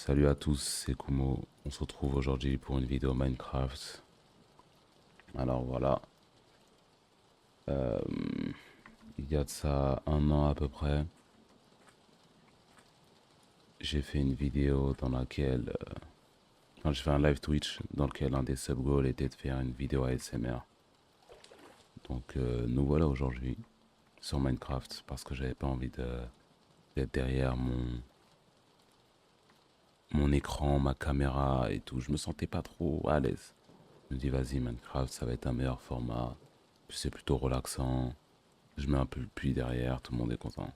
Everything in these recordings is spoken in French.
Salut à tous, c'est Kumo. On se retrouve aujourd'hui pour une vidéo Minecraft. Alors voilà, euh, il y a de ça un an à peu près, j'ai fait une vidéo dans laquelle, enfin j'ai fait un live Twitch dans lequel un des sub-goals était de faire une vidéo ASMR. Donc nous voilà aujourd'hui sur Minecraft parce que j'avais pas envie d'être derrière mon écran, ma caméra et tout. Je me sentais pas trop à l'aise. Je me dis vas-y Minecraft, ça va être un meilleur format. Puis c'est plutôt relaxant. Je mets un peu le puits derrière, tout le monde est content.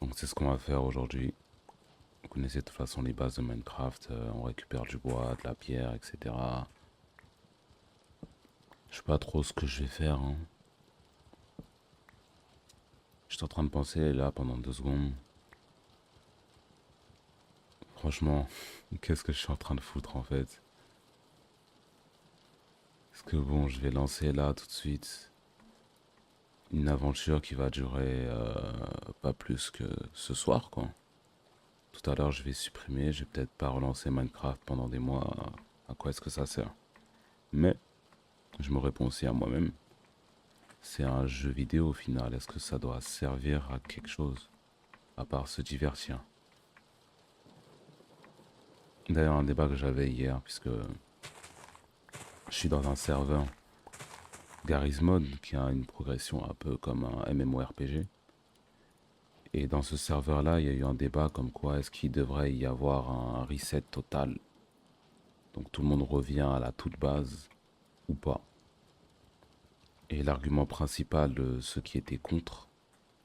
Donc c'est ce qu'on va faire aujourd'hui. Vous connaissez de toute façon les bases de Minecraft, on récupère du bois, de la pierre, etc. Je sais pas trop ce que je vais faire, hein. J'étais en train de penser là pendant 2 secondes. Franchement, qu'est-ce que je suis en train de foutre en fait? Parce que bon, je vais lancer là tout de suite une aventure qui va durer pas plus que ce soir quoi. Tout à l'heure je vais supprimer, je vais peut-être pas relancer Minecraft pendant des mois. À quoi est-ce que ça sert? Mais je me réponds aussi à moi-même. C'est un jeu vidéo au final. Est-ce que ça doit servir à quelque chose à part se divertir? D'ailleurs, un débat que j'avais hier, puisque je suis dans un serveur Garry's Mod qui a une progression un peu comme un MMORPG. Et dans ce serveur-là, il y a eu un débat comme quoi est-ce qu'il devrait y avoir un reset total. Donc tout le monde revient à la toute base ou pas. Et l'argument principal de ceux qui étaient contre,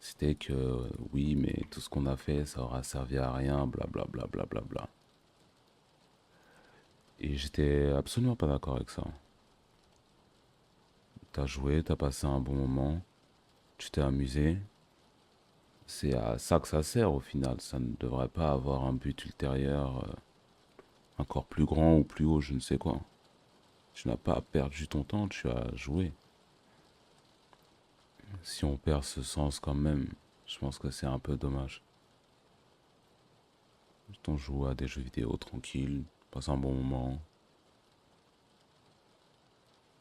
c'était que oui, mais tout ce qu'on a fait, ça aura servi à rien, blablabla. Bla, bla, bla, bla. Et j'étais absolument pas d'accord avec ça. T'as joué, t'as passé un bon moment, tu t'es amusé. C'est à ça que ça sert au final. Ça ne devrait pas avoir un but ultérieur encore plus grand ou plus haut, je ne sais quoi. Tu n'as pas perdu ton temps, tu as joué. Si on perd ce sens quand même, je pense que c'est un peu dommage. On joue à des jeux vidéo tranquille, passe un bon moment.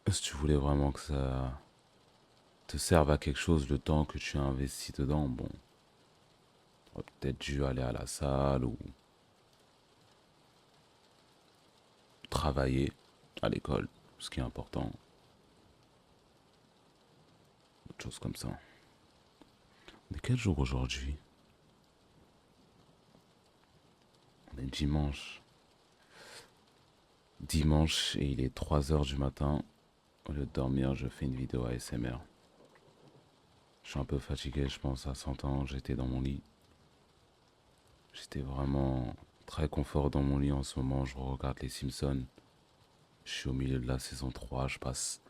Si tu voulais vraiment que ça te serve à quelque chose le temps que tu as investi dedans, bon, t'aurais peut-être dû aller à la salle ou travailler à l'école, ce qui est important. Autre chose comme ça. On est quel jour aujourd'hui? On est dimanche. Dimanche et il est 3 heures du matin. Au lieu de dormir, je fais une vidéo ASMR. Je suis un peu fatigué, je pense, à 100 ans. J'étais dans mon lit. J'étais vraiment très confort dans mon lit en ce moment. Je regarde les Simpsons. Je suis au milieu de la saison 3. Je passe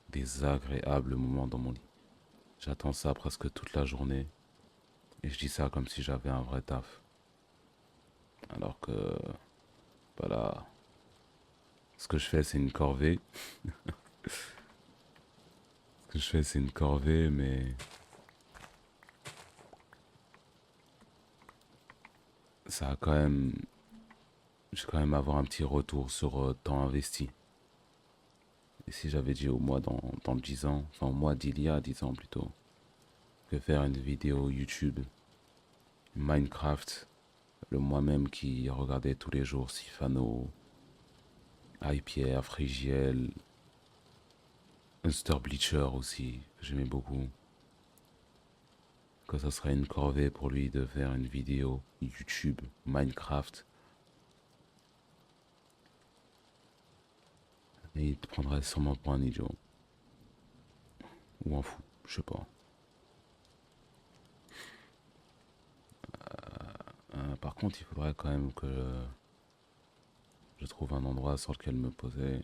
des agréables moments dans mon lit. J'attends ça presque toute la journée. Et je dis ça comme si j'avais un vrai taf. Alors que, voilà, ce que je fais, c'est une corvée. Ce que je fais, c'est une corvée, mais ça a quand même. Je vais quand même avoir un petit retour sur temps investi. Et si j'avais dit au mois dans 10 ans, enfin au mois d'il y a 10 ans plutôt, que faire une vidéo YouTube, Minecraft, le moi-même qui regardait tous les jours Sifano, Hypierre, Frigiel, Unster Bleacher aussi, que j'aimais beaucoup, que ça serait une corvée pour lui de faire une vidéo YouTube, Minecraft, et il te prendrait sûrement pour un idiot. Ou un fou, je sais pas. Par contre, il faudrait quand même que je trouve un endroit sur lequel me poser. Un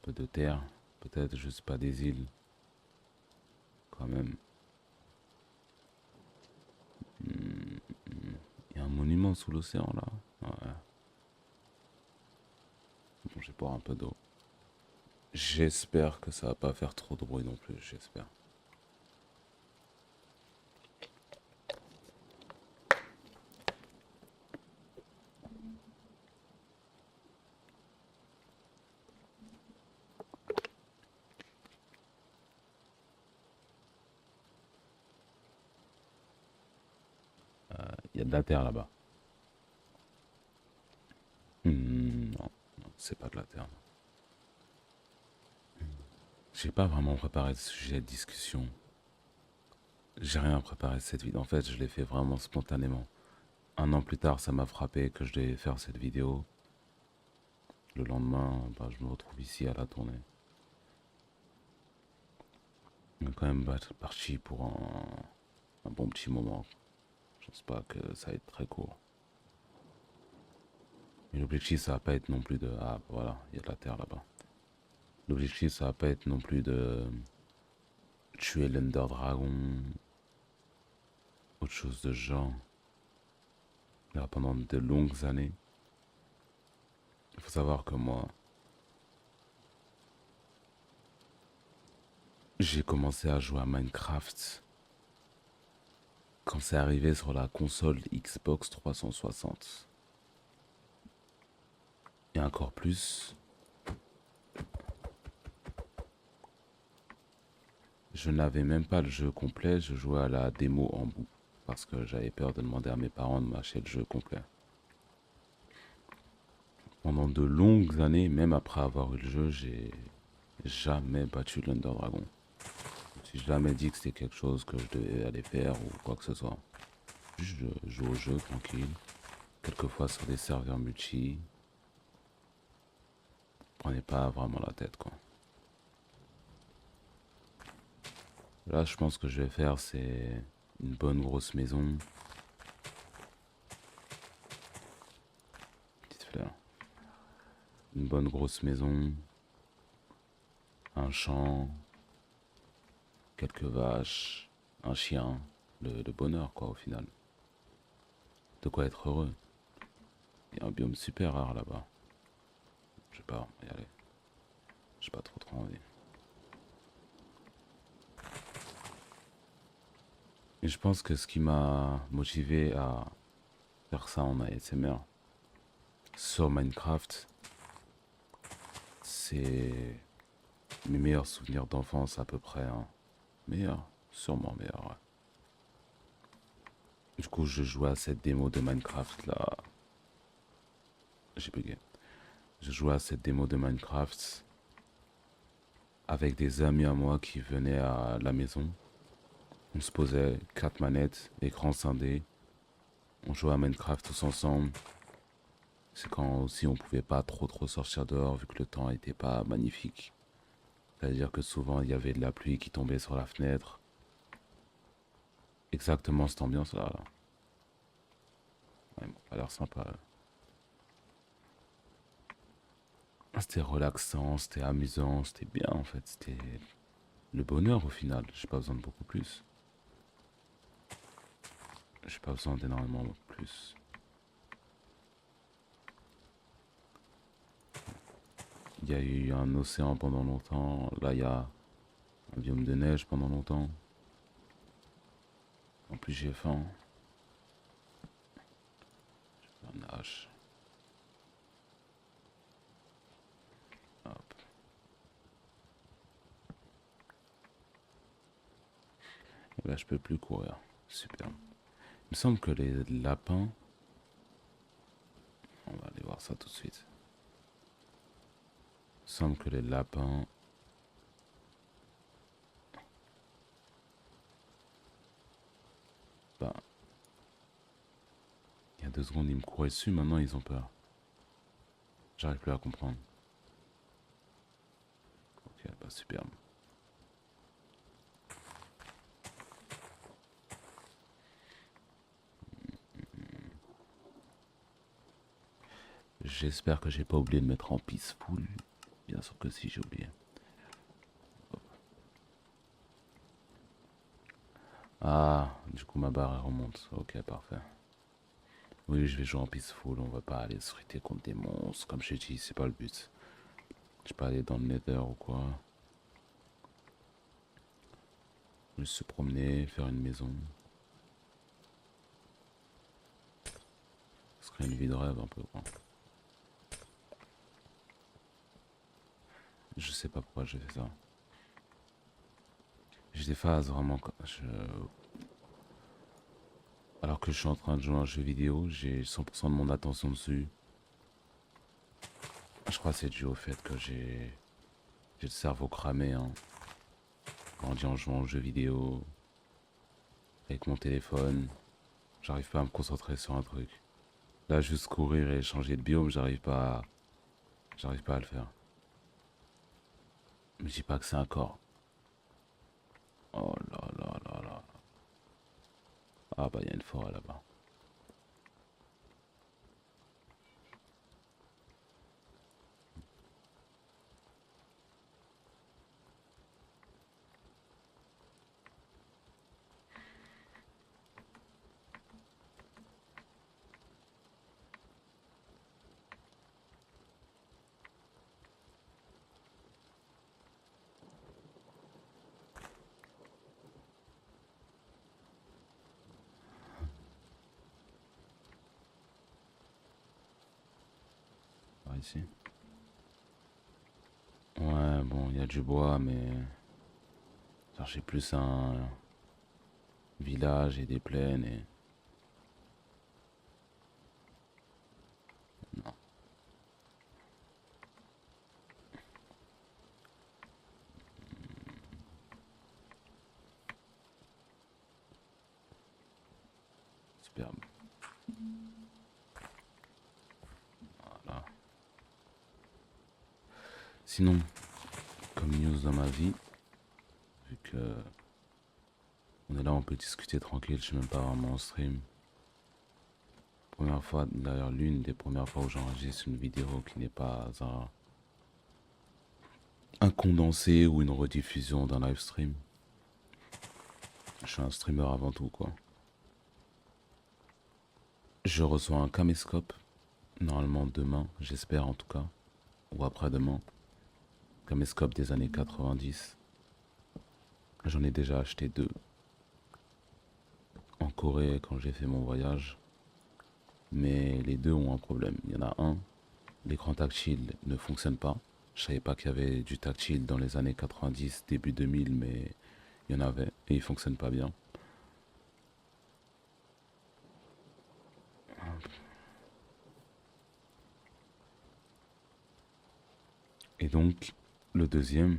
peu de terre, peut-être, je sais pas, des îles, quand même. Il y a un monument sous l'océan là. Ouais. Bon, je vais boire un peu d'eau. J'espère que ça va pas faire trop de bruit non plus, j'espère. Il y a de la terre là-bas. Non, non, c'est pas de la terre. J'ai pas vraiment préparé ce sujet de discussion. J'ai rien préparé de cette vidéo. En fait, je l'ai fait vraiment spontanément. Un an plus tard, ça m'a frappé que je devais faire cette vidéo. Le lendemain, bah, je me retrouve ici à la tournée. On est quand même parti pour un bon petit moment. Je pense pas que ça va être très court. Mais l'objectif, ça va pas être non plus de... Ah, voilà, il y a de la terre là-bas. L'objectif, ça va pas être non plus de tuer l'Ender Dragon, autre chose de genre. Là, pendant de longues années, il faut savoir que moi, j'ai commencé à jouer à Minecraft quand c'est arrivé sur la console Xbox 360. Et encore plus, je n'avais même pas le jeu complet, je jouais à la démo en bout. Parce que j'avais peur de demander à mes parents de m'acheter le jeu complet. Pendant de longues années, même après avoir eu le jeu, j'ai jamais battu l'Under Dragon. Je me suis jamais dit que c'était quelque chose que je devais aller faire ou quoi que ce soit. Juste je joue au jeu tranquille. Quelquefois sur des serveurs multi. Prenez pas vraiment la tête quoi. Là je pense que je vais faire c'est une bonne grosse maison. Petite fleur. Une bonne grosse maison. Un champ. Quelques vaches. Un chien. Le bonheur quoi au final. De quoi être heureux. Il y a un biome super rare là-bas. Je vais pas y aller. J'ai pas trop envie. Et je pense que ce qui m'a motivé à faire ça en ASMR sur Minecraft, c'est mes meilleurs souvenirs d'enfance à peu près. Hein. Meilleurs, sûrement meilleurs. Ouais. Du coup, je jouais à cette démo de Minecraft là. J'ai bugué. Je jouais à cette démo de Minecraft avec des amis à moi qui venaient à la maison. On se posait 4 manettes, écran scindé. On jouait à Minecraft tous ensemble. C'est quand aussi on pouvait pas trop sortir dehors vu que le temps était pas magnifique. C'est-à-dire que souvent il y avait de la pluie qui tombait sur la fenêtre. Exactement cette ambiance là. Ouais, bon, ça a l'air sympa. C'était relaxant, c'était amusant, c'était bien en fait. C'était le bonheur au final. J'ai pas besoin de beaucoup plus. J'ai pas besoin d'énormément plus. Il y a eu un océan pendant longtemps. Là il y a un biome de neige pendant longtemps. En plus j'ai faim. Je nage. Hop. Et là je peux plus courir. Super. Il me semble que les lapins... On va aller voir ça tout de suite. Il me semble que les lapins... Bah... Il y a 2 secondes, ils me couraient dessus, maintenant ils ont peur. J'arrive plus à comprendre. Ok, bah superbe. J'espère que j'ai pas oublié de mettre en peaceful. Bien sûr que si, j'ai oublié. Ah, du coup ma barre elle remonte. Ok, parfait. Oui, je vais jouer en peaceful. On va pas aller se friter contre des monstres. Comme j'ai dit, c'est pas le but. Je vais pas aller dans le nether ou quoi. Juste se promener, faire une maison. Ce serait une vie de rêve un peu quoi. Je sais pas pourquoi j'ai fait ça. J'ai des phases vraiment. Alors que je suis en train de jouer à un jeu vidéo, j'ai 100% de mon attention dessus. Je crois que c'est dû au fait que j'ai le cerveau cramé, hein. Grandi en jouant aux jeux vidéo, avec mon téléphone, j'arrive pas à me concentrer sur un truc. Là, juste courir et changer de biome, j'arrive pas à le faire. Me dis pas que c'est un corps. Oh là là là là. Ah bah il y a une forêt là-bas. Par ici. Ouais, bon, il y a du bois, mais genre, j'ai plus un village et des plaines et non, superbe. Voilà. Sinon, comme news dans ma vie, vu que on est là, on peut discuter tranquille, je suis même pas vraiment en stream. Première fois, d'ailleurs l'une des premières fois où j'enregistre une vidéo qui n'est pas un condensé ou une rediffusion d'un live stream. Je suis un streamer avant tout, quoi. Je reçois un caméscope, normalement demain, j'espère en tout cas, ou après-demain. Caméscope des années 90. J'en ai déjà acheté deux. En Corée, quand j'ai fait mon voyage. Mais les deux ont un problème. Il y en a un, l'écran tactile ne fonctionne pas. Je savais pas qu'il y avait du tactile dans les années 90, début 2000, mais il y en avait et il fonctionne pas bien. Et donc, le deuxième,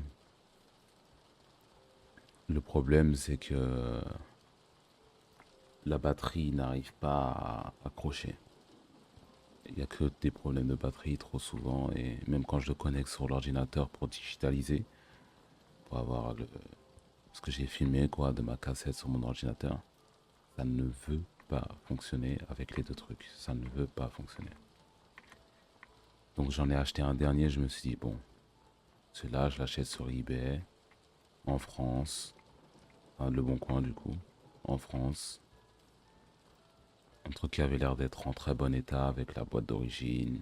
le problème c'est que la batterie n'arrive pas à accrocher. Il n'y a que des problèmes de batterie trop souvent et même quand je le connecte sur l'ordinateur pour digitaliser, pour avoir ce que j'ai filmé quoi de ma cassette sur mon ordinateur, ça ne veut pas fonctionner avec les deux trucs. Ça ne veut pas fonctionner. Donc j'en ai acheté un dernier, je me suis dit bon, celui-là je l'achète sur eBay, en France, enfin, Le Bon Coin du coup, en France. Un truc qui avait l'air d'être en très bon état avec la boîte d'origine,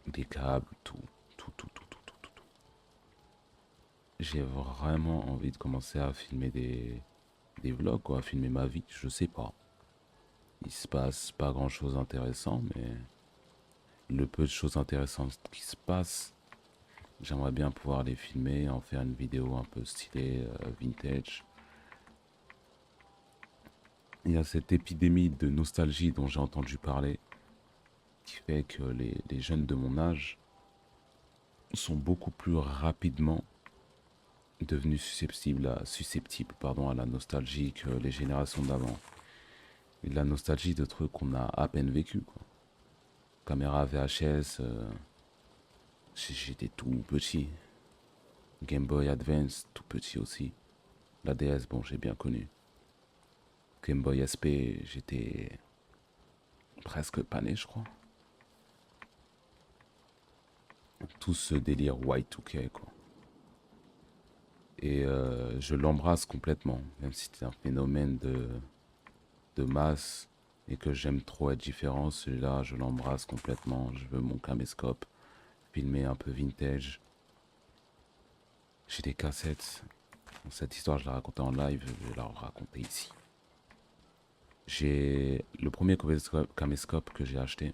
des câbles, tout, tout, tout, tout, tout, tout, tout, tout. J'ai vraiment envie de commencer à filmer des vlogs, quoi, à filmer ma vie, je sais pas. Il se passe pas grand chose d'intéressant, mais le peu de choses intéressantes qui se passent, j'aimerais bien pouvoir les filmer, en faire une vidéo un peu stylée, vintage. Il y a cette épidémie de nostalgie dont j'ai entendu parler, qui fait que les jeunes de mon âge sont beaucoup plus rapidement devenus susceptibles à la nostalgie que les générations d'avant. Et de la nostalgie de trucs qu'on a à peine vécu, quoi. Caméra VHS, j'étais tout petit. Game Boy Advance, tout petit aussi. La DS, bon, j'ai bien connu. Game Boy SP, j'étais presque pas né, je crois. Tout ce délire Y2K, quoi. Et je l'embrasse complètement, même si c'est un phénomène de masse et que j'aime trop être différent, celui-là, je l'embrasse complètement. Je veux mon caméscope, filmer un peu vintage. J'ai des cassettes. Cette histoire, je la racontais en live, je vais la raconter ici. J'ai le premier caméscope que j'ai acheté.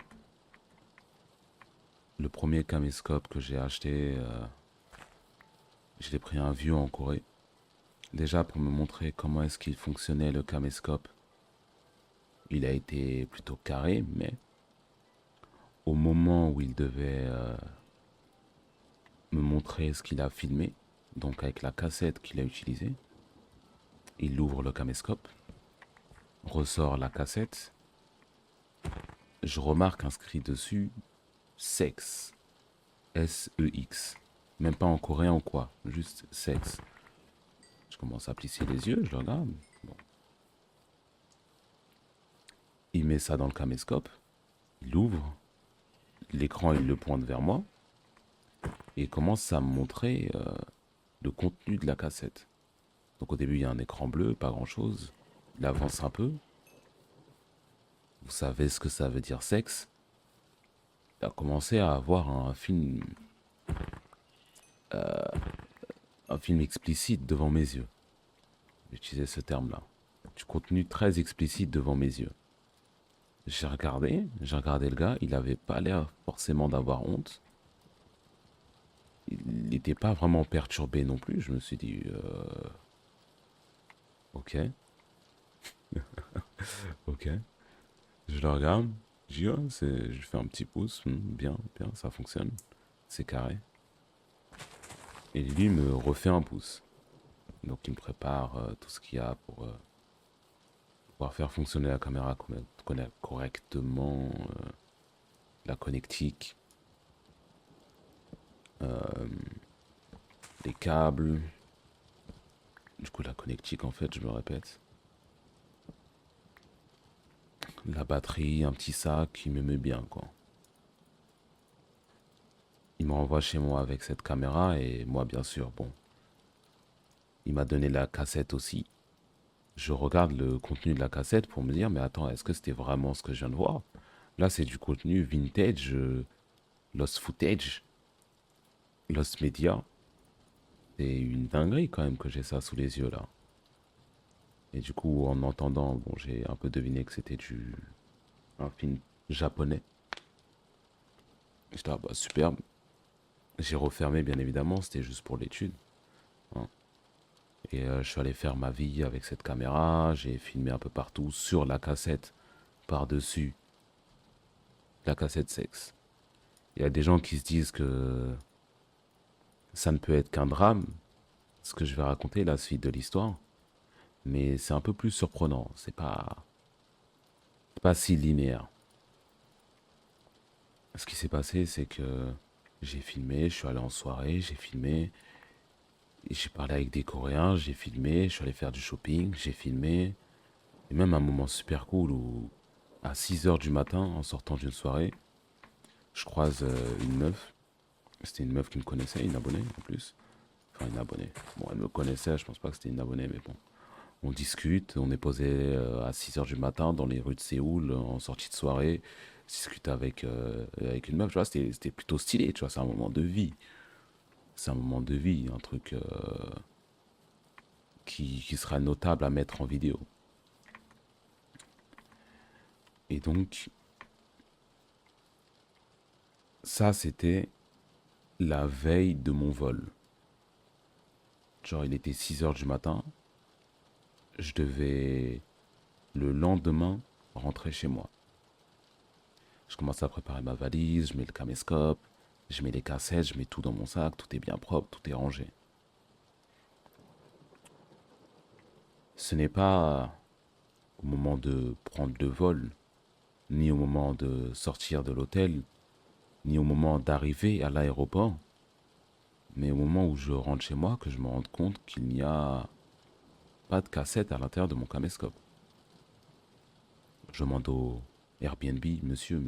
Le premier caméscope que j'ai acheté, je l'ai pris un vieux en Corée. Déjà pour me montrer comment est-ce qu'il fonctionnait le caméscope. il a été plutôt carré, mais au moment où il devait me montrer ce qu'il a filmé, donc avec la cassette qu'il a utilisée, il ouvre le caméscope, ressort la cassette, je remarque inscrit dessus sexe, S-E-X, même pas en coréen ou quoi, juste sexe. Je commence à plisser les yeux, je le regarde. Bon. Il met ça dans le caméscope, il ouvre, l'écran il le pointe vers moi, et commence à me montrer le contenu de la cassette. Donc au début il y a un écran bleu, pas grand chose, il avance un peu, vous savez ce que ça veut dire sexe, il a commencé à avoir un film explicite devant mes yeux. J'utilisais ce terme-là. Du contenu très explicite devant mes yeux. J'ai regardé le gars, il avait pas l'air forcément d'avoir honte. Il n'était pas vraiment perturbé non plus. Je me suis dit, ok, ok. Je le regarde, je dis, je fais un petit pouce, bien, bien, ça fonctionne, c'est carré. Et lui me refait un pouce. Donc il me prépare tout ce qu'il y a pour pouvoir faire fonctionner la caméra correctement, la connectique, les câbles. Du coup la connectique en fait, je me répète. La batterie, un petit sac, il me met bien quoi. Il me renvoie chez moi avec cette caméra et moi bien sûr, bon. Il m'a donné la cassette aussi. Je regarde le contenu de la cassette pour me dire, mais attends, est-ce que c'était vraiment ce que je viens de voir? Là, c'est du contenu vintage, lost footage, lost media. C'est une dinguerie quand même que j'ai ça sous les yeux là. Et du coup, en entendant, bon, j'ai un peu deviné que c'était un film japonais. J'étais, ah bah superbe. J'ai refermé bien évidemment, c'était juste pour l'étude, hein. Et je suis allé faire ma vie avec cette caméra, j'ai filmé un peu partout sur la cassette, par-dessus la cassette sexe. Il y a des gens qui se disent que ça ne peut être qu'un drame, ce que je vais raconter, la suite de l'histoire. Mais c'est un peu plus surprenant, c'est pas si linéaire. Ce qui s'est passé, c'est que j'ai filmé, je suis allé en soirée, j'ai filmé, et j'ai parlé avec des Coréens, j'ai filmé, je suis allé faire du shopping, j'ai filmé. Et même un moment super cool où, à 6 heures du matin, en sortant d'une soirée, je croise une meuf. C'était une meuf qui me connaissait, une abonnée en plus. Enfin, une abonnée. Bon, elle me connaissait, je pense pas que c'était une abonnée, mais bon. On discute, on est posé à 6 heures du matin dans les rues de Séoul, en sortie de soirée. Je discute avec une meuf, tu vois, c'était plutôt stylé, tu vois, c'est un moment de vie. C'est un moment de vie, un truc qui sera notable à mettre en vidéo. Et donc, ça, c'était la veille de mon vol. Genre, il était 6 heures du matin. Je devais, le lendemain, rentrer chez moi. Je commence à préparer ma valise, je mets le caméscope, je mets les cassettes, je mets tout dans mon sac, tout est bien propre, tout est rangé. Ce n'est pas au moment de prendre le vol, ni au moment de sortir de l'hôtel, ni au moment d'arriver à l'aéroport, mais au moment où je rentre chez moi que je me rends compte qu'il n'y a pas de cassette à l'intérieur de mon caméscope. Je demande au Airbnb, monsieur,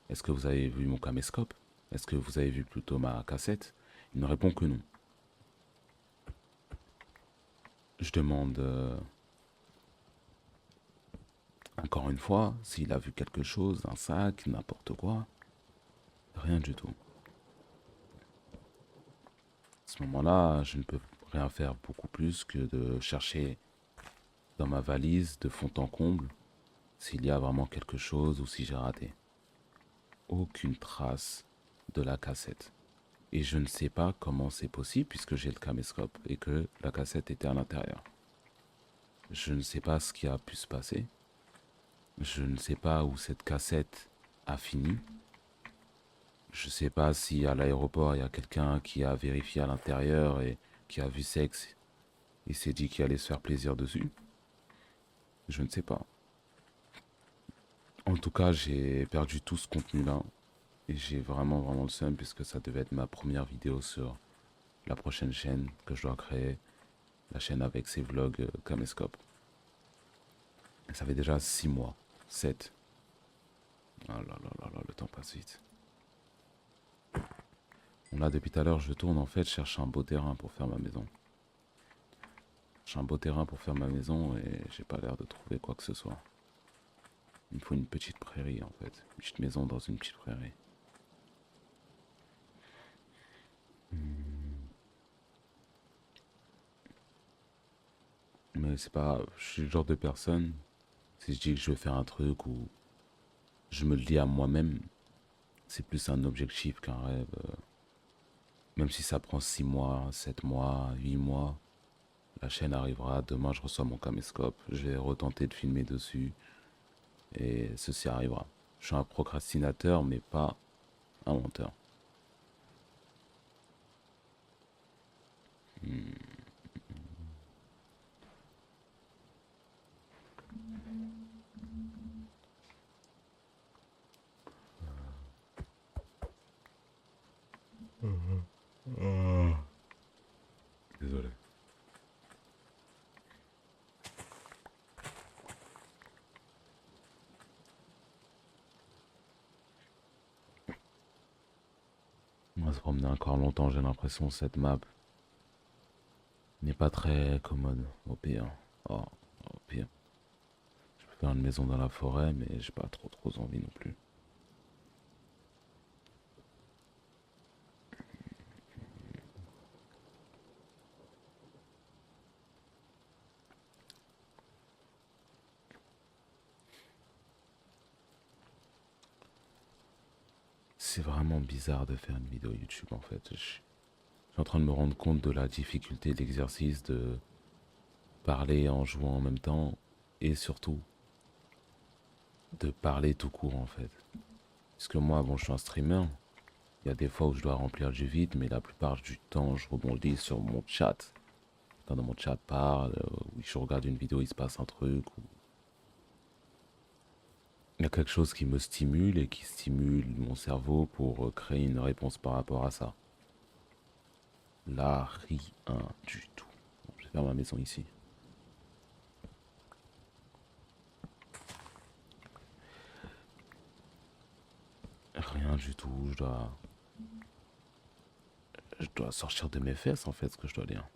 est-ce que vous avez vu mon caméscope? Est-ce que vous avez vu plutôt ma cassette? Il me répond que non. Je demande encore une fois s'il a vu quelque chose, un sac, n'importe quoi. Rien du tout. À ce moment-là, je ne peux rien faire beaucoup plus que de chercher dans ma valise de fond en comble s'il y a vraiment quelque chose ou si j'ai raté. Aucune trace de la cassette. Et je ne sais pas comment c'est possible puisque j'ai le caméscope et que la cassette était à l'intérieur. Je ne sais pas ce qui a pu se passer. Je ne sais pas où cette cassette a fini. Je sais pas si à l'aéroport il y a quelqu'un qui a vérifié à l'intérieur et qui a vu sexe et s'est dit qu'il allait se faire plaisir dessus. Je ne sais pas. En tout cas, j'ai perdu tout ce contenu-là et j'ai vraiment le seum puisque ça devait être ma première vidéo sur la prochaine chaîne que je dois créer, la chaîne avec ses vlogs Caméscope. Et ça fait déjà 6 mois, 7. Oh là là là là, le temps passe vite. Bon là, depuis tout à l'heure, je tourne en fait, je cherche un beau terrain pour faire ma maison. J'ai un beau terrain pour faire ma maison et j'ai pas l'air de trouver quoi que ce soit. Il me faut une petite prairie en fait. Une petite maison dans une petite prairie. Mais c'est pas. Je suis le genre de personne. Si je dis que je vais faire un truc ou je me le dis à moi-même, c'est plus un objectif qu'un rêve. Même si ça prend 6 mois, 7 mois, 8 mois, la chaîne arrivera. Demain, je reçois mon caméscope. Je vais retenter de filmer dessus. Et ceci arrivera. Je suis un procrastinateur, mais pas un menteur. Désolé. On va se promener encore longtemps, j'ai l'impression, cette map n'est pas très commode, au pire. Oh, au pire. Je peux faire une maison dans la forêt, mais j'ai pas trop envie non plus. C'est vraiment bizarre de faire une vidéo YouTube en fait. Je suis en train de me rendre compte de la difficulté de l'exercice de parler en jouant en même temps et surtout de parler tout court en fait. Parce que moi, bon, je suis un streamer. Il y a des fois où je dois remplir du vide, mais la plupart du temps, je rebondis sur mon chat. Quand dans mon chat parle, ou je regarde une vidéo, il se passe un truc, ou il y a quelque chose qui me stimule et qui stimule mon cerveau pour créer une réponse par rapport à ça. Là, rien du tout. Bon, je vais faire ma maison ici. Rien du tout. Je dois sortir de mes fesses en fait, ce que je dois dire.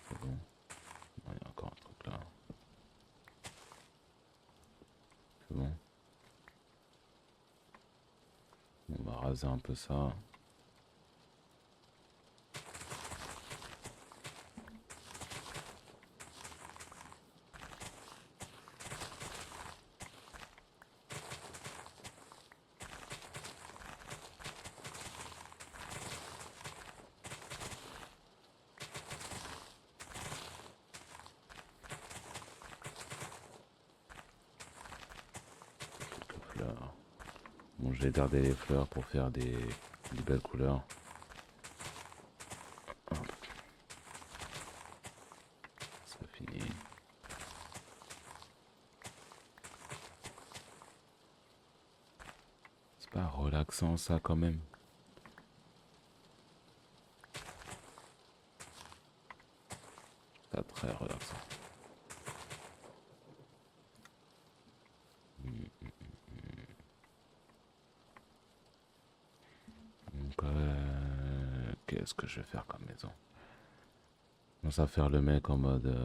C'est bon. Non, il y a encore un truc là. C'est bon. On va raser un peu ça. Quelques fleurs. Bon, je vais garder les fleurs pour faire des belles couleurs. Hop, c'est fini. C'est pas relaxant ça quand même. C'est pas très relaxant. Donc, qu'est-ce que je vais faire comme maison? Je commence à faire le mec en mode.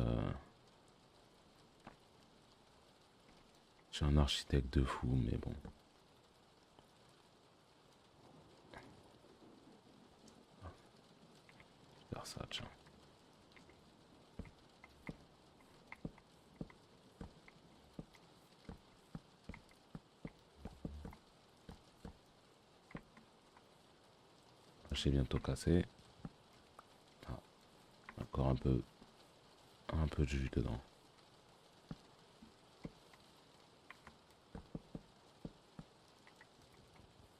Je suis un architecte de fou, mais bon. Faire ça, tiens. C'est bientôt cassé. Ah, encore un peu de jus dedans.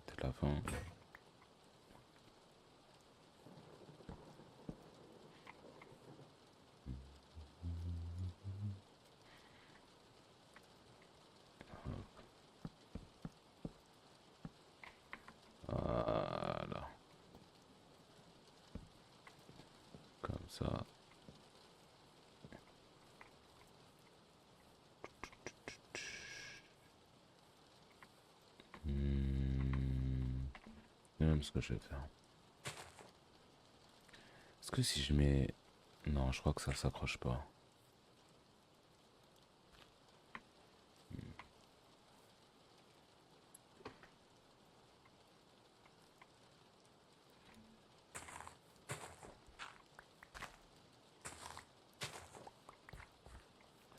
C'est la fin. Voilà. Comme ça. Même ce que je vais faire. Est-ce que si je mets... Non, je crois que ça s'accroche pas.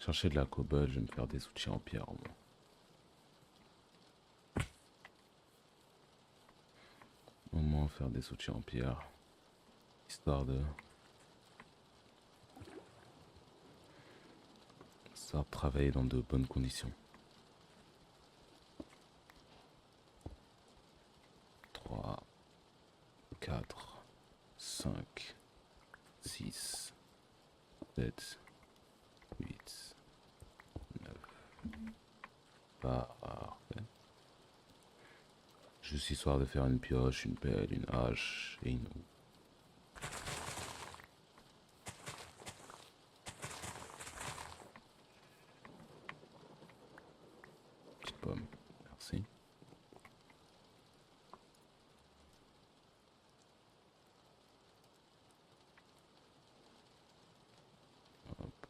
Chercher de la cobble, je vais me faire des outils en pierre au moins. Au moins faire des outils en pierre. Histoire de... Histoire de travailler dans de bonnes conditions. 3, 4, 5, 6, 7, 8, 9. Parfait. Juste histoire de faire une pioche, une pelle, une hache et une houe. Petite pomme, merci. Hop.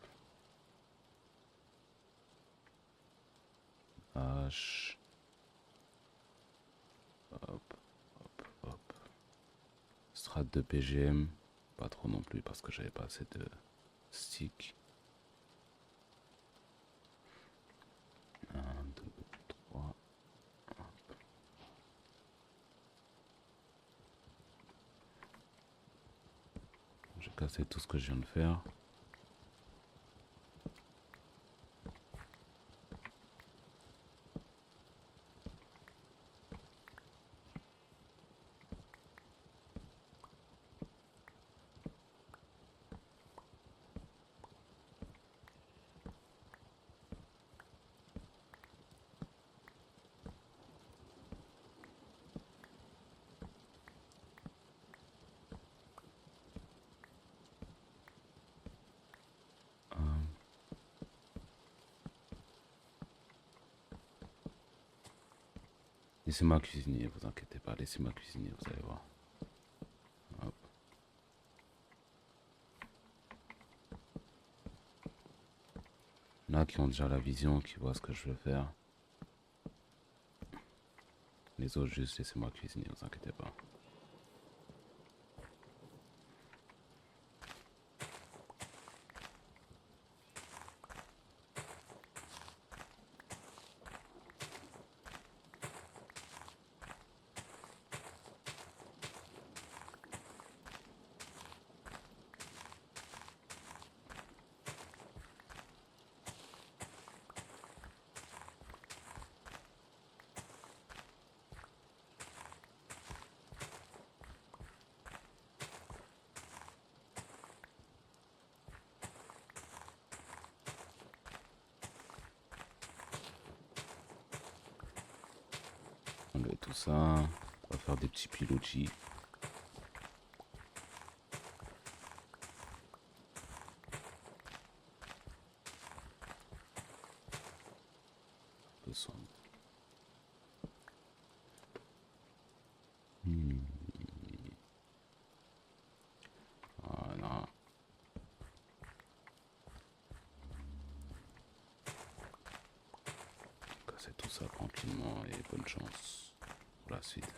Hache. Hop, hop, hop. Strat de PGM. Pas trop non plus parce que j'avais pas assez de stick. 1, 2, 3. J'ai cassé tout ce que je viens de faire. Laissez-moi cuisiner, vous inquiétez pas, laissez-moi cuisiner, vous allez voir. Hop. Là qui ont déjà la vision, qui voient ce que je veux faire. Les autres juste laissez-moi cuisiner, vous inquiétez pas. Enlever tout ça. On va faire des petits pilotis. Un peu sombre. Voilà. Casser tout ça tranquillement et bonne chance pour la suite.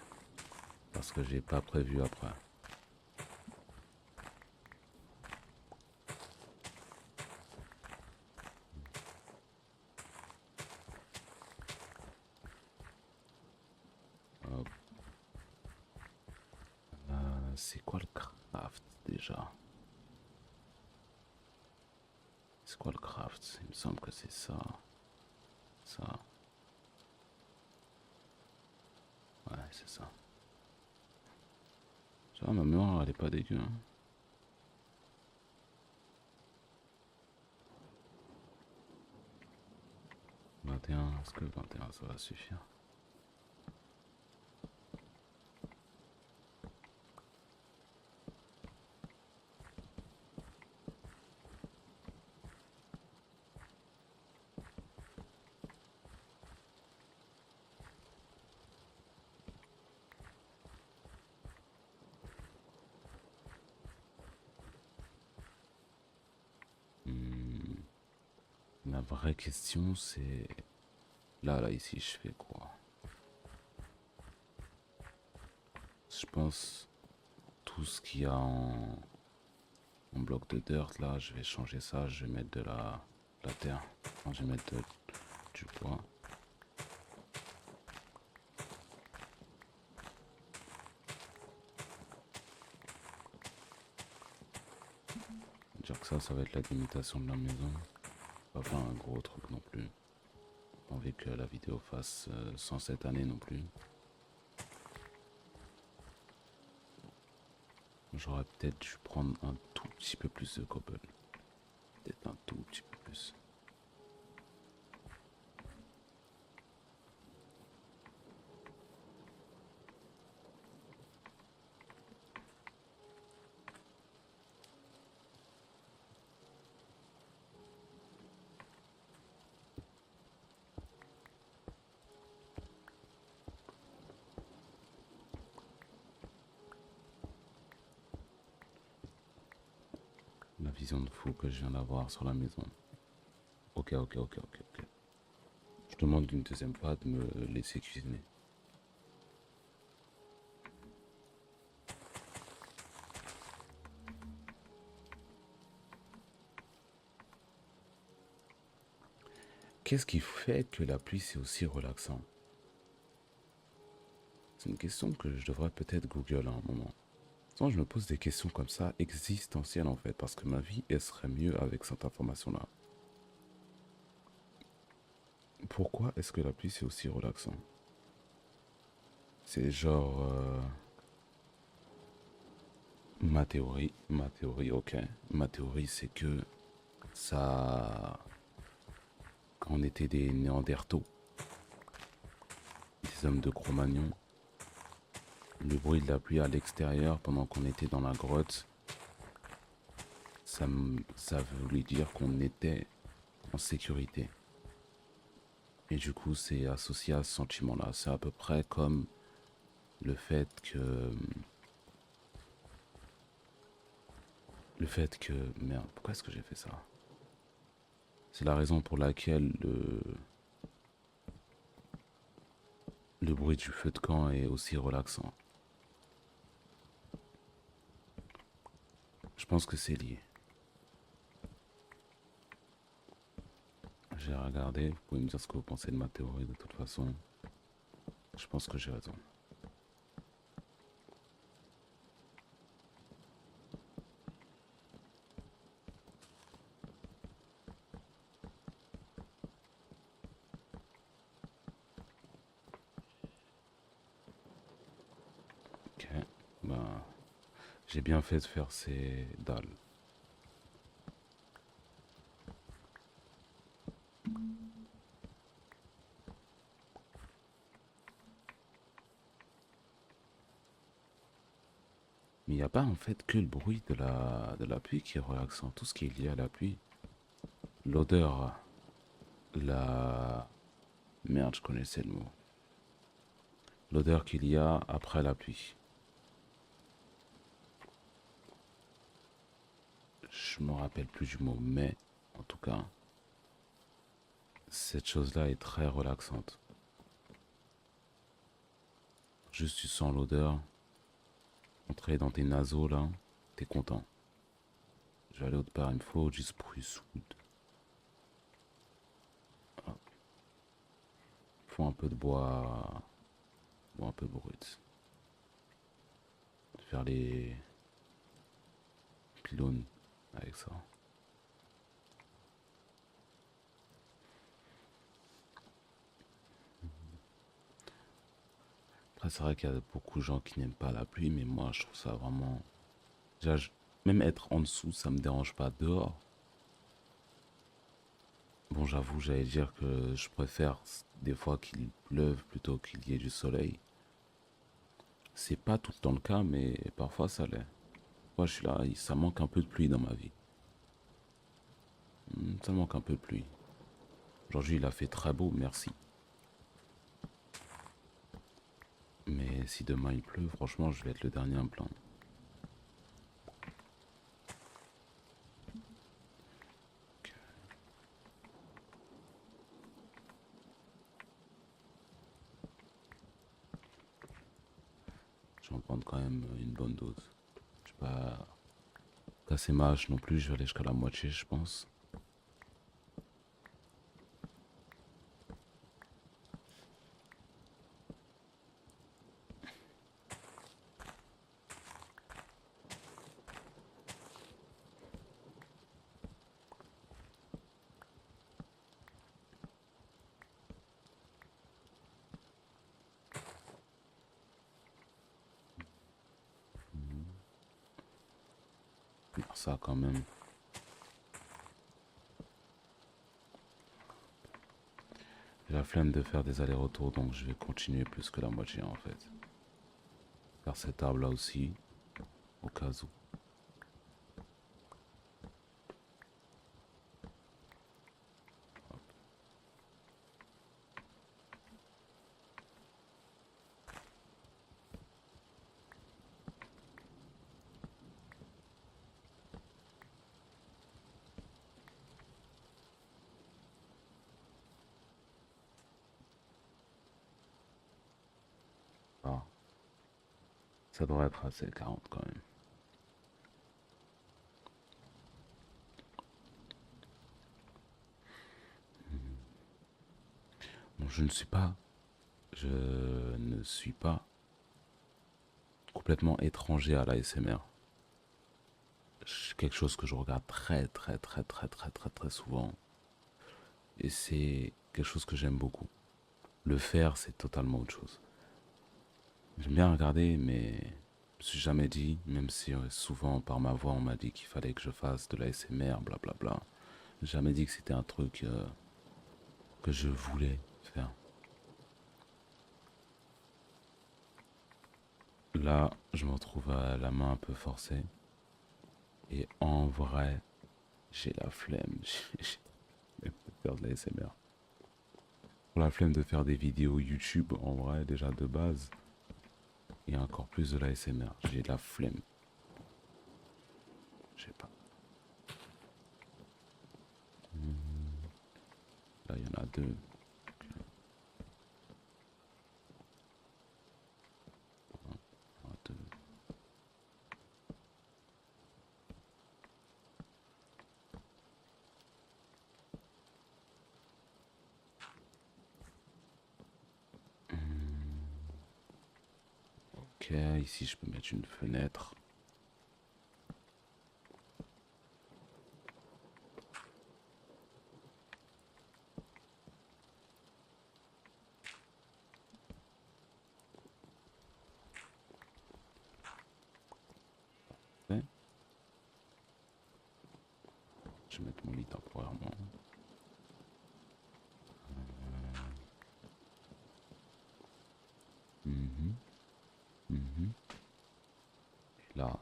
Parce que j'ai pas prévu après. Hop. Là, C'est quoi le craft déjà? C'est quoi le craft? Il me semble que c'est ça. Ça. Ouais, c'est ça. Tu vois, ma mémoire, elle est pas dégueu. Hein. 21, est-ce que 21 ça va suffire? Hmm, La vraie question c'est... Là, ici, je fais quoi? Je pense tout ce qu'il y a en bloc de dirt, là, je vais changer ça, je vais mettre de la terre. Enfin, je vais mettre du bois. Dire que ça va être la limitation de la maison. Pas faire un gros truc non plus. Pas envie que la vidéo fasse 107 années non plus. J'aurais peut-être dû prendre un tout petit peu plus de cobble. Peut-être un tout petit peu plus. La vision de fou que je viens d'avoir sur la maison. Ok. Je demande une deuxième fois de me laisser cuisiner. Qu'est-ce qui fait que la pluie c'est aussi relaxant? C'est une question que je devrais peut-être Google à un moment. Souvent, je me pose des questions comme ça, existentielles en fait, parce que ma vie, elle serait mieux avec cette information-là. Pourquoi est-ce que la pluie c'est aussi relaxant? C'est genre... ma théorie, ok. Ma théorie, c'est que ça... Quand on était des Néandertaux, des hommes de Cro-Magnon, le bruit de la pluie à l'extérieur pendant qu'on était dans la grotte, ça voulait dire qu'on était en sécurité. Et du coup, c'est associé à ce sentiment-là. C'est à peu près comme le fait que... Le fait que... Merde, pourquoi est-ce que j'ai fait ça? C'est la raison pour laquelle le bruit du feu de camp est aussi relaxant. Je pense que c'est lié. J'ai regardé, vous pouvez me dire ce que vous pensez de ma théorie de toute façon. Je pense que j'ai raison. Ok, ben, j'ai bien fait de faire ces dalles. Mais il n'y a pas en fait que le bruit de la pluie qui est relaxant. Tout ce qui est lié à la pluie. L'odeur, la... Merde, je connaissais le mot. L'odeur qu'il y a après la pluie. Je me rappelle plus du mot, mais en tout cas, cette chose-là est très relaxante. Juste tu sens l'odeur entrer dans tes naseaux là, t'es content. Je vais aller autre part, il me faut du spruce wood. Hop. Il faut un peu de bois un peu brut. de faire les pylônes avec ça. Après, c'est vrai qu'il y a beaucoup de gens qui n'aiment pas la pluie, mais moi, je trouve ça vraiment... Déjà, même être en dessous, ça me dérange pas dehors. Bon, j'avoue, j'allais dire que je préfère des fois qu'il pleuve plutôt qu'il y ait du soleil. C'est pas tout le temps le cas, mais parfois ça l'est. Moi, je suis là, ça manque un peu de pluie dans ma vie. Ça manque un peu de pluie. Aujourd'hui, il a fait très beau, merci. Mais si demain il pleut, franchement, je vais être le dernier à me plaindre. Je vais en prendre quand même une bonne dose. Je vais pas casser ma hache non plus, je vais aller jusqu'à la moitié, je pense. Alors ça, quand même. J'ai la flemme de faire des allers-retours, donc je vais continuer plus que la moitié en fait. Faire cet arbre là aussi, au cas où. Ah, ça devrait être assez 40 quand même. Bon, je ne suis pas complètement étranger à l'ASMR. Quelque chose que je regarde très très très très très très très souvent. Et c'est quelque chose que j'aime beaucoup. Le faire, c'est totalement autre chose. J'aime bien regarder, mais je me suis jamais dit, même si souvent par ma voix on m'a dit qu'il fallait que je fasse de l'ASMR, blablabla. Jamais dit que c'était un truc que je voulais faire. Là, je me retrouve à la main un peu forcée. Et en vrai, j'ai la flemme. J'ai la flemme de faire de l'ASMR. Pour la flemme de faire des vidéos YouTube, en vrai, déjà de base. Et encore plus de l'ASMR. J'ai la flemme. Je sais pas. Là, il y en a deux. Un, deux. Ok, ici je peux mettre une fenêtre. Ouais. Je vais mettre mon lit temporairement. Mhm, mhm. Là,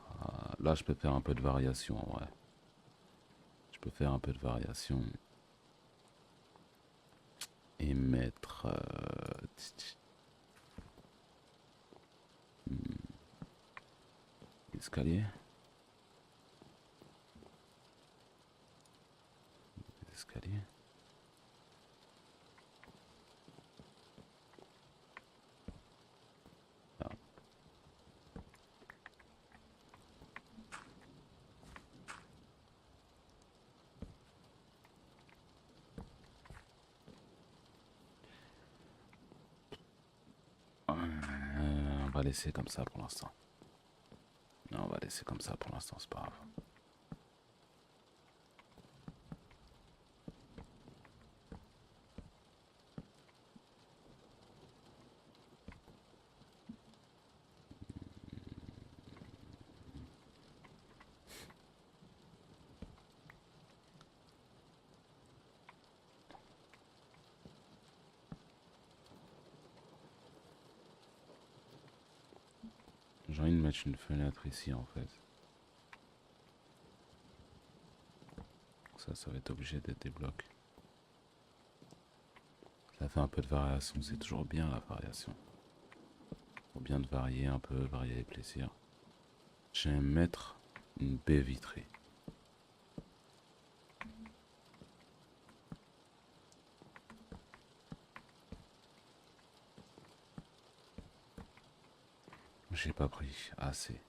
là, je peux faire un peu de variation en vrai. Je peux faire un peu de variation et mettre l'escalier. Escalier. Ah. On va laisser comme ça pour l'instant. laisser comme ça pour l'instant, c'est pas grave. J'ai envie de mettre une fenêtre ici en fait. Ça va être obligé d'être des blocs. Ça fait un peu de variation, c'est toujours bien la variation. Faut bien de varier un peu, varier les plaisirs. J'aime mettre une baie vitrée. J'ai pas pris assez.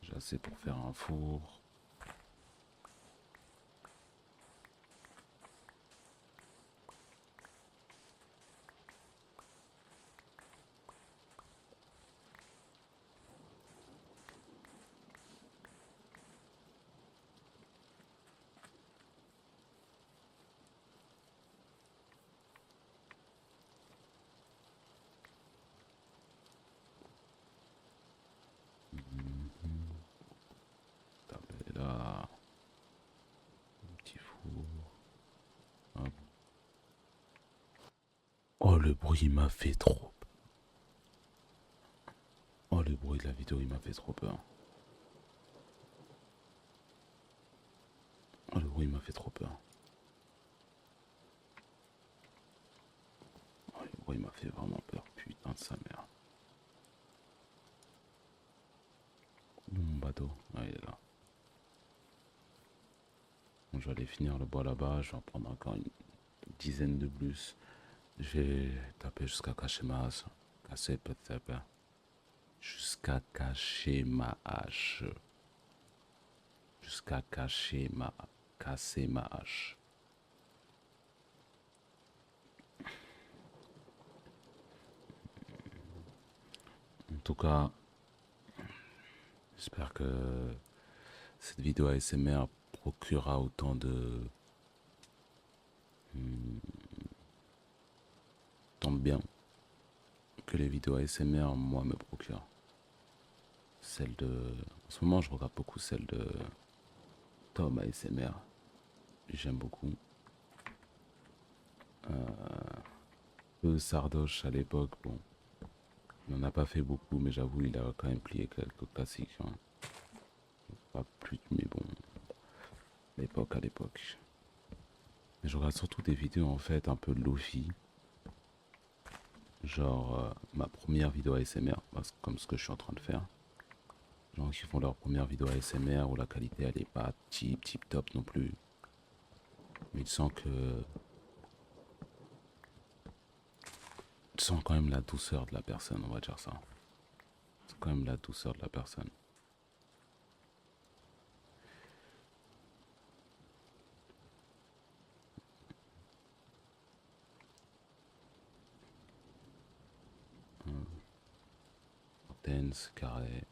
J'ai assez pour faire un four. Taper là. Un petit four. Hop. Oh, le bruit m'a fait trop. Oh, le bruit de la vidéo, il m'a fait trop peur. Oh, le bruit m'a fait trop peur. Oh, le bruit m'a fait vraiment peur. Putain de sa mère. Mon bateau. Ah, il est là. Bon, je vais aller finir le bois là-bas. Je vais en prendre encore une dizaine de plus. Je vais taper jusqu'à cacher ma hache. Casser peut-être. Jusqu'à cacher ma hache. Jusqu'à casser ma hache. En tout cas, j'espère que cette vidéo ASMR procurera autant tant de bien que les vidéos ASMR moi me procurent. Celle de, en ce moment, je regarde beaucoup celle de Tom ASMR. J'aime beaucoup. Sardoche à l'époque, bon, il n'en a pas fait beaucoup, mais j'avoue, il a quand même plié quelques classiques, hein. Pas plus, mais bon, à l'époque. Mais je regarde surtout des vidéos en fait un peu lofi, genre ma première vidéo ASMR, comme ce que je suis en train de faire. Gens qui font leur première vidéo ASMR où la qualité elle est pas tip top non plus. Mais tu sens quand même la douceur de la personne, on va dire ça. C'est quand même la douceur de la personne. Dense, carré.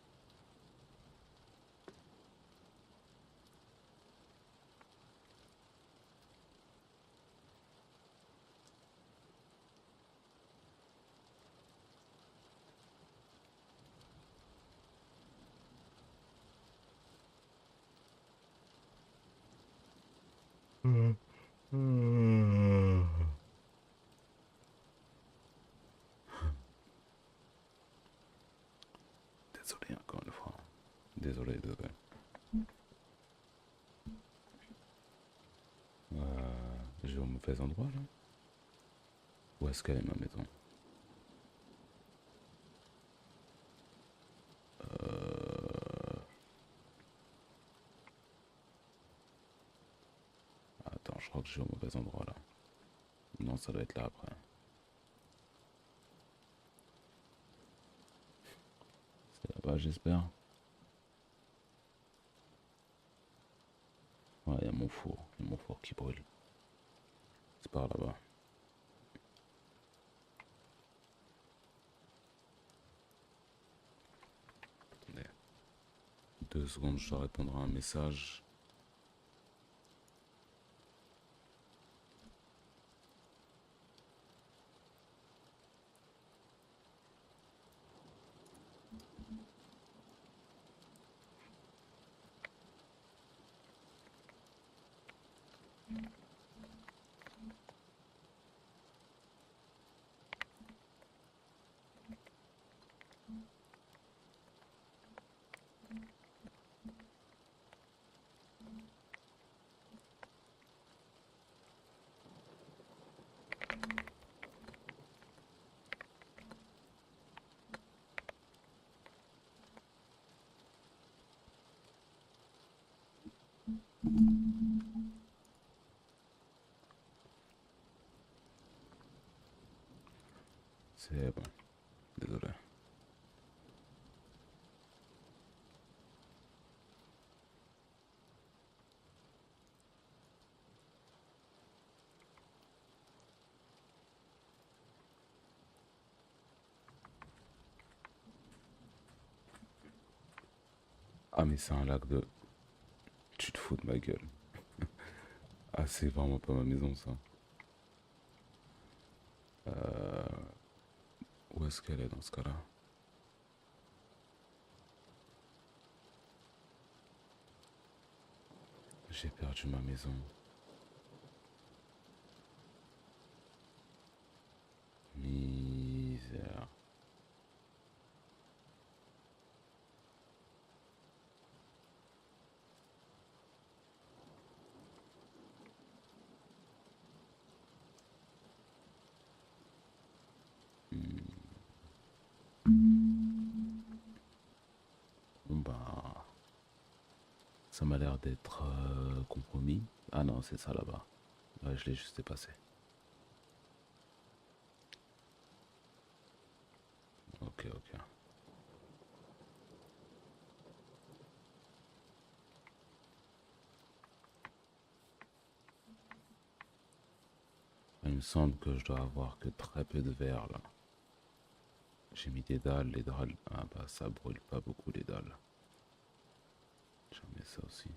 Désolé encore une fois. Désolé. Je vais au mauvais endroit là. Où est-ce qu'elle est ma maison? Attends, je crois que je suis au mauvais endroit là. Non, ça doit être là après. C'est là-bas, j'espère. Il y a mon four qui brûle. C'est par là-bas. Attendez. 2 secondes, je dois répondre à un message. C'est bon. Désolé. Ah mais c'est un lac de... Tu te fous de ma gueule. Ah c'est vraiment pas ma maison ça. Où est-ce qu'elle est dans ce cas-là? J'ai perdu ma maison. Misère. Bon bah... Ça m'a l'air d'être compromis. Ah non, c'est ça là-bas. Ouais, je l'ai juste dépassé. Ok, ok. Il me semble que je dois avoir que très peu de verre là. J'ai mis des dalles, les dalles. Ah bah ça brûle pas beaucoup les dalles. J'en mets ça aussi.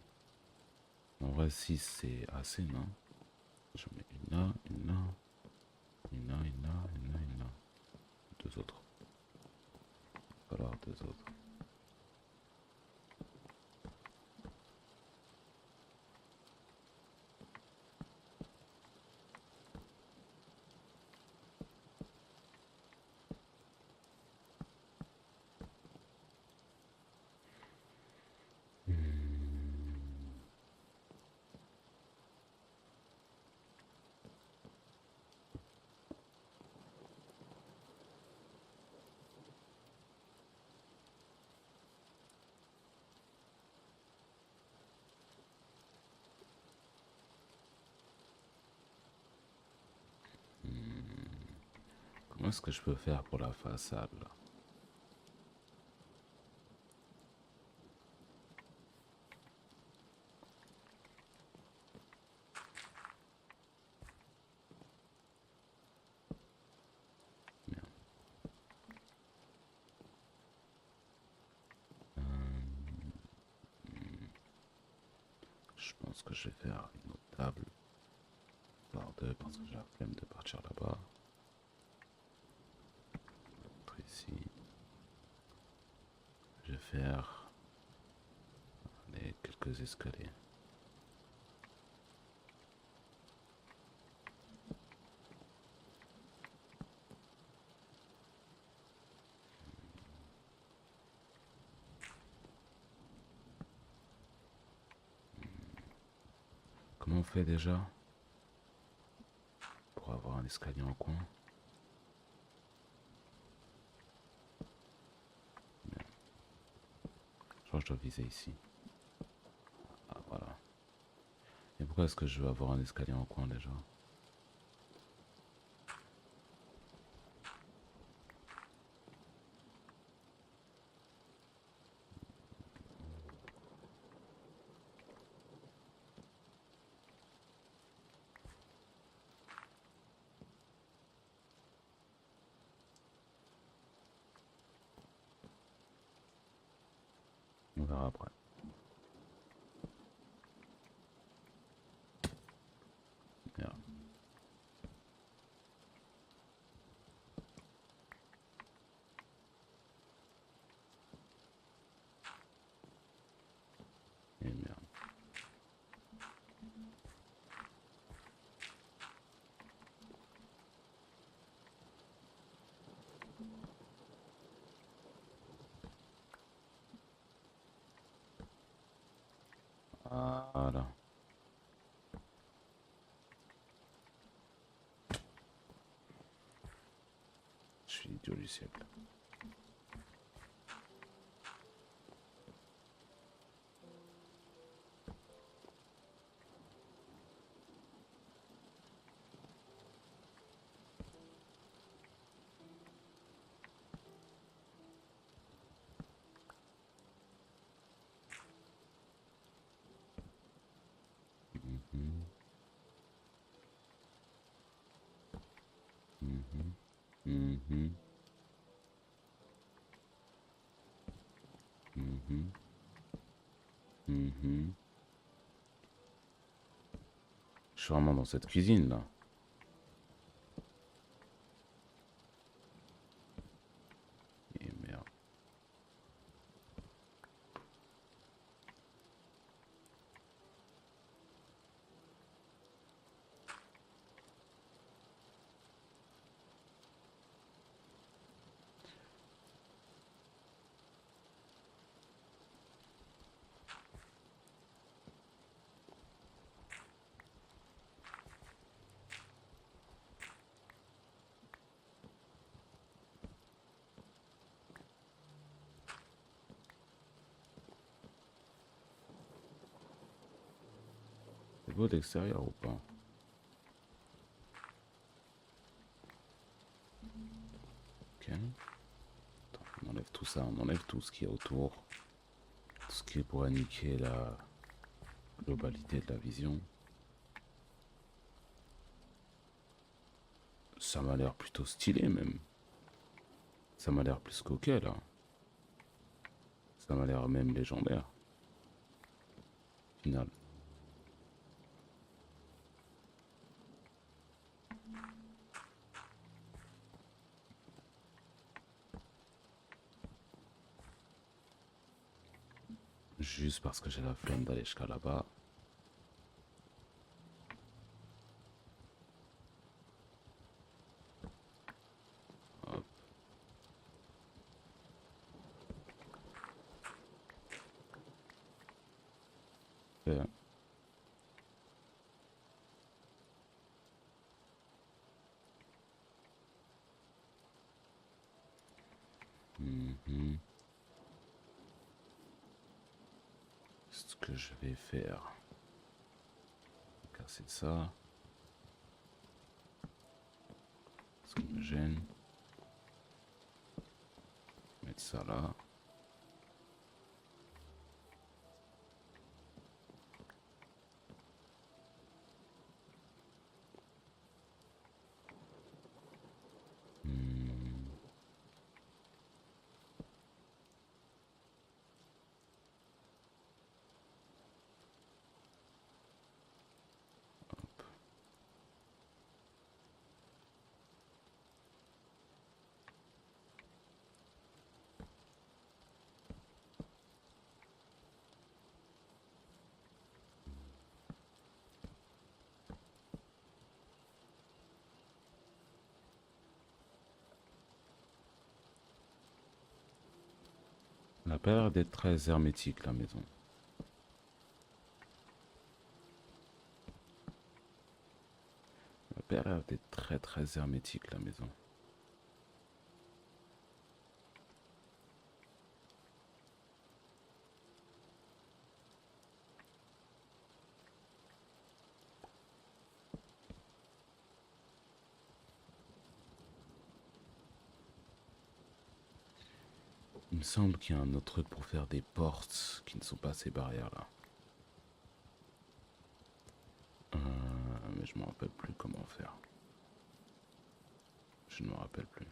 En vrai, si c'est assez, non? J'en mets une là, une là, une là, une là, une là, une là. Deux autres. Voilà, deux autres. Comment est-ce que je peux faire pour la façade là? Merde. Je pense que je vais faire une autre table par deux parce que j'ai la flemme de partir là-bas. Autre ici. Je vais faire quelques escaliers. Comment on fait déjà pour avoir un escalier en coin? Je crois que je dois viser ici. Ah voilà. Et pourquoi est-ce que je veux avoir un escalier en coin déjà? verra après. Merde. Et merde. Voilà. Je suis l'idiot du siècle. Mhm. Mhm. Mhm. Mhm. Mhm. Je suis vraiment dans cette cuisine là. Et merde. C'est beau l'extérieur ou pas? Ok. Attends, on enlève tout ça, on enlève tout ce qui est autour. Tout ce qui est pour niquer la globalité de la vision. Ça m'a l'air plutôt stylé même. Ça m'a l'air plus qu'ok là. Ça m'a l'air même légendaire. Final. Juste parce que j'ai la flemme d'aller jusqu'à là-bas. Hop. Fait. Mhm. Ce que je vais faire. Casser ça. Ce qui me gêne. Mettre ça là. Hmm. Elle a pas l'air d'être très hermétique la maison. Elle a pas l'air d'être très très hermétique la maison. Il me semble qu'il y a un autre truc pour faire des portes qui ne sont pas ces barrières là. Mais je me rappelle plus comment faire. Je ne me rappelle plus.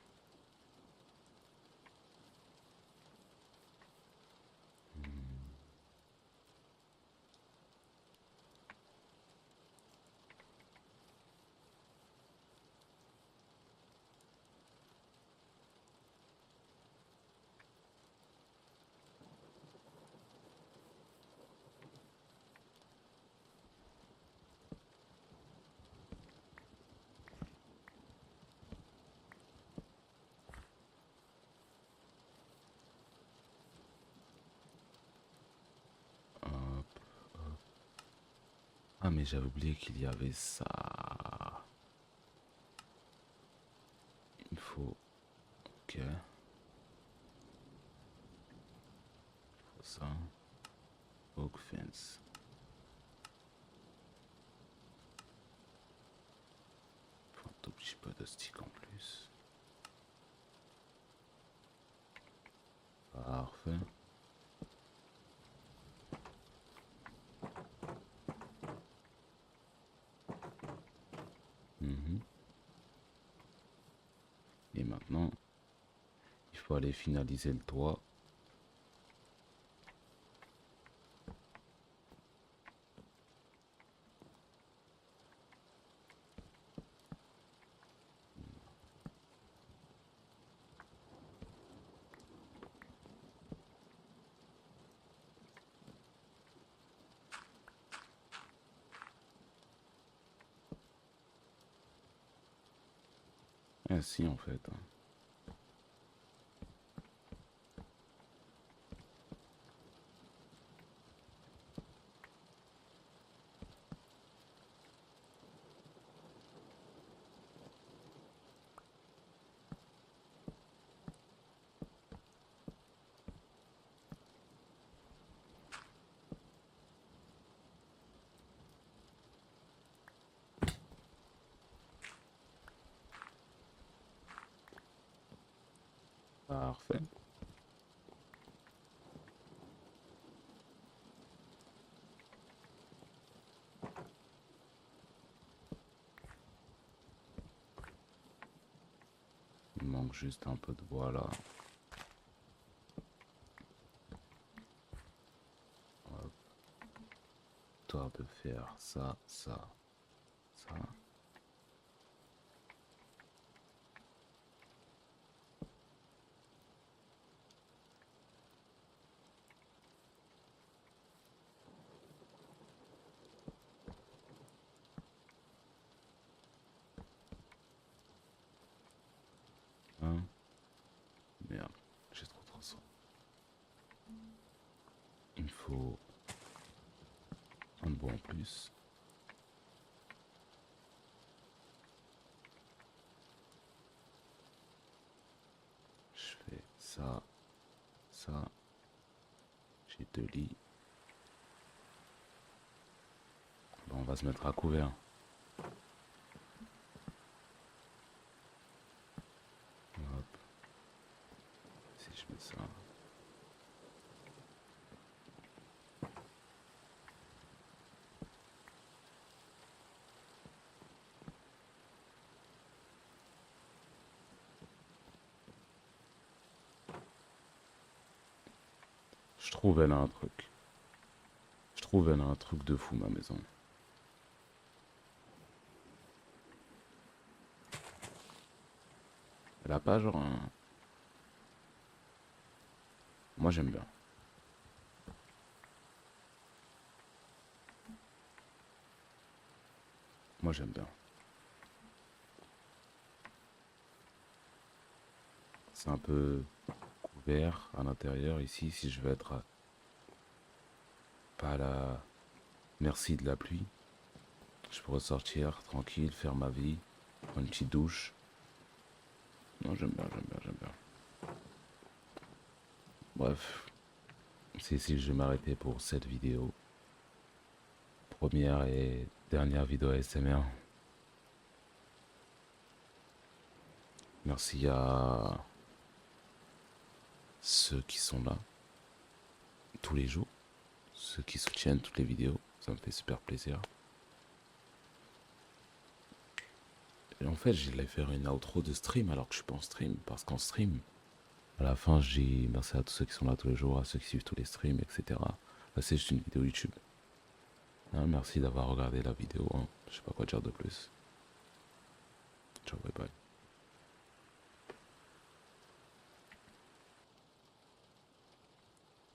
Ah mais j'avais oublié qu'il y avait ça. Il faut... Ok. Il faut ça. Oak fence. Il faut un tout petit peu de stick en plus. Parfait. Mhm. Et maintenant, il faut aller finaliser le toit. Ainsi en fait. Parfait. Il manque juste un peu de bois là. Hop. Toi de faire ça, ça, ça. Hein? Merde, j'ai trop de sang. Il me faut un bois en plus. Je fais ça, ça. J'ai 2 lits. Bon, on va se mettre à couvert. Hop. Si je mets ça. Je trouve elle a un truc. Je trouve elle a un truc de fou ma maison. Elle a pas genre un... Moi j'aime bien. Moi j'aime bien. C'est un peu couvert à l'intérieur ici si je veux être pas à la merci de la pluie. Je pourrais sortir tranquille, faire ma vie, prendre une petite douche. Non, j'aime bien, j'aime bien, j'aime bien. Bref, c'est ici que je vais m'arrêter pour cette vidéo. Première et dernière vidéo ASMR. Merci à ceux qui sont là tous les jours, ceux qui soutiennent toutes les vidéos, ça me fait super plaisir. Et en fait, j'allais faire une outro de stream alors que je suis pas en stream, parce qu'en stream, à la fin, je dis merci à tous ceux qui sont là tous les jours, à ceux qui suivent tous les streams, etc. Là, c'est juste une vidéo YouTube. Hein, merci d'avoir regardé la vidéo, hein. Je sais pas quoi dire de plus. Ciao, bye bye.